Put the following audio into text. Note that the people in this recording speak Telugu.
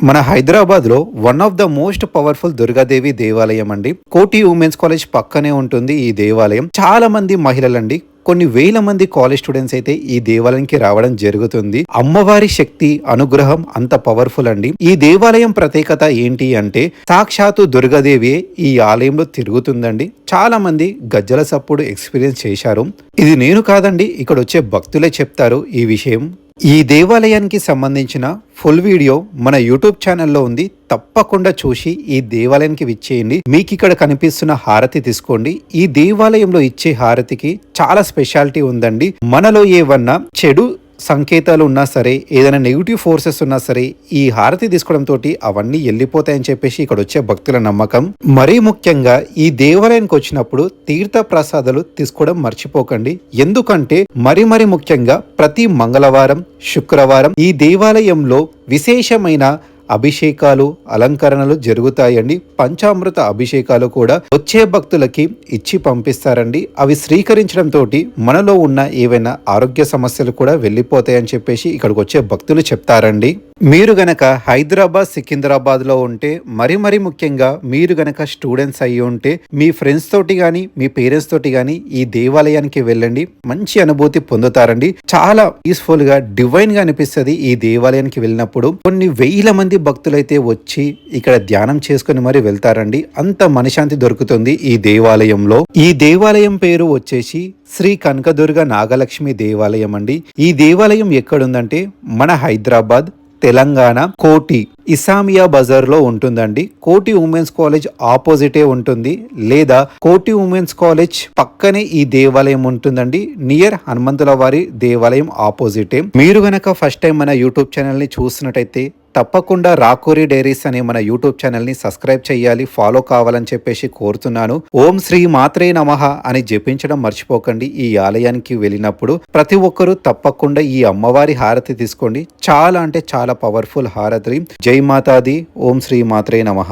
మన హైదరాబాద్ లో one of the most powerful Durgadevi దేవాలయం అండి. కోటి ఉమెన్స్ కాలేజ్ పక్కనే ఉంటుంది ఈ దేవాలయం. చాలా మంది మహిళలండి, కొన్ని వేల మంది కాలేజ్ స్టూడెంట్స్ అయితే ఈ దేవాలయానికి రావడం జరుగుతుంది. అమ్మవారి శక్తి అనుగ్రహం అంత పవర్ఫుల్ అండి. ఈ దేవాలయం ప్రత్యేకత ఏంటి అంటే సాక్షాత్తు దుర్గాదేవి ఈ ఆలయంలో తిరుగుతుందండి. చాలా మంది గజ్జల సప్పుడు ఎక్స్పీరియన్స్ చేశారు. ఇది నేను కాదండి, ఇక్కడ వచ్చే భక్తులే చెప్తారు ఈ విషయం. ఈ దేవాలయానికి సంబంధించిన ఫుల్ వీడియో మన యూట్యూబ్ ఛానల్లో ఉంది. తప్పకుండా చూసి ఈ దేవాలయానికి విచ్చేయండి. మీకు ఇక్కడ కనిపిస్తున్న హారతి తీసుకోండి. ఈ దేవాలయంలో ఇచ్చే హారతికి చాలా స్పెషాలిటీ ఉందండి. మనలో ఏవన్నా చెడు సంకేతాలు ఉన్నా సరే, ఏదైనా నెగిటివ్ ఫోర్సెస్ ఉన్నా సరే, ఈ హారతి తీసుకోవడంతో అవన్నీ వెళ్ళిపోతాయని చెప్పేసి ఇక్కడ వచ్చే భక్తుల నమ్మకం. మరీ ముఖ్యంగా ఈ దేవాలయానికి వచ్చినప్పుడు తీర్థ ప్రసాదాలు తీసుకోవడం మర్చిపోకండి. ఎందుకంటే మరి ముఖ్యంగా ప్రతి మంగళవారం, శుక్రవారం ఈ దేవాలయంలో విశేషమైన అభిషేకాలు, అలంకరణలు జరుగుతాయండి. పంచామృత అభిషేకాలు కూడా వచ్చే భక్తులకి ఇచ్చి పంపిస్తారండి. అవి స్వీకరించడంతో మనలో ఉన్న ఏవైనా ఆరోగ్య సమస్యలు కూడా వెళ్ళిపోతాయని చెప్పేసి ఇక్కడికి వచ్చే భక్తులు చెప్తారండి. మీరు గనక హైదరాబాద్, సికింద్రాబాద్ లో ఉంటే, మరి ముఖ్యంగా మీరు గనక స్టూడెంట్స్ అయ్యి ఉంటే, మీ ఫ్రెండ్స్ తోటి గాని మీ పేరెంట్స్ తోటి గాని ఈ దేవాలయానికి వెళ్ళండి. మంచి అనుభూతి పొందుతారండి. చాలా పీస్ఫుల్ గా, డివైన్ గా అనిపిస్తుంది ఈ దేవాలయానికి వెళ్ళినప్పుడు. కొన్ని వేల మంది భక్తులైతే వచ్చి ఇక్కడ ధ్యానం చేసుకుని మరి వెళ్తారండి. అంత మనశాంతి దొరుకుతుంది ఈ దేవాలయంలో. ఈ దేవాలయం పేరు వచ్చేసి శ్రీ కనకదుర్గ నాగలక్ష్మి దేవాలయం అండి. ఈ దేవాలయం ఎక్కడుందంటే మన హైదరాబాద్, తెలంగాణ, కోటి ఇసామియా బజార్ లో ఉంటుందండి. కోటి ఉమెన్స్ కాలేజ్ ఆపోజిటే ఉంటుంది, లేదా కోటి ఉమెన్స్ కాలేజ్ పక్కనే ఈ దేవాలయం ఉంటుందండి. నియర్ హనుమంతుల వారి దేవాలయం ఆపోజిటే. మీరు గనక ఫస్ట్ టైం మన యూట్యూబ్ ఛానల్ ని చూస్తున్నట్టయితే తప్పకుండా రాకూరి డైరీస్ అనే మన యూట్యూబ్ ఛానల్ ని సబ్స్క్రైబ్ చేయాలి, ఫాలో కావాలని చెప్పేసి కోరుతున్నాను. ఓం శ్రీ మాత్రే నమః అని జపించడం మర్చిపోకండి. ఈ ఆలయానికి వెళ్ళినప్పుడు ప్రతి ఒక్కరూ తప్పకుండా ఈ అమ్మవారి హారతి తీసుకోండి. చాలా అంటే చాలా పవర్ఫుల్ హారతి. జై మాతాది. ఓం శ్రీ మాత్రే నమః.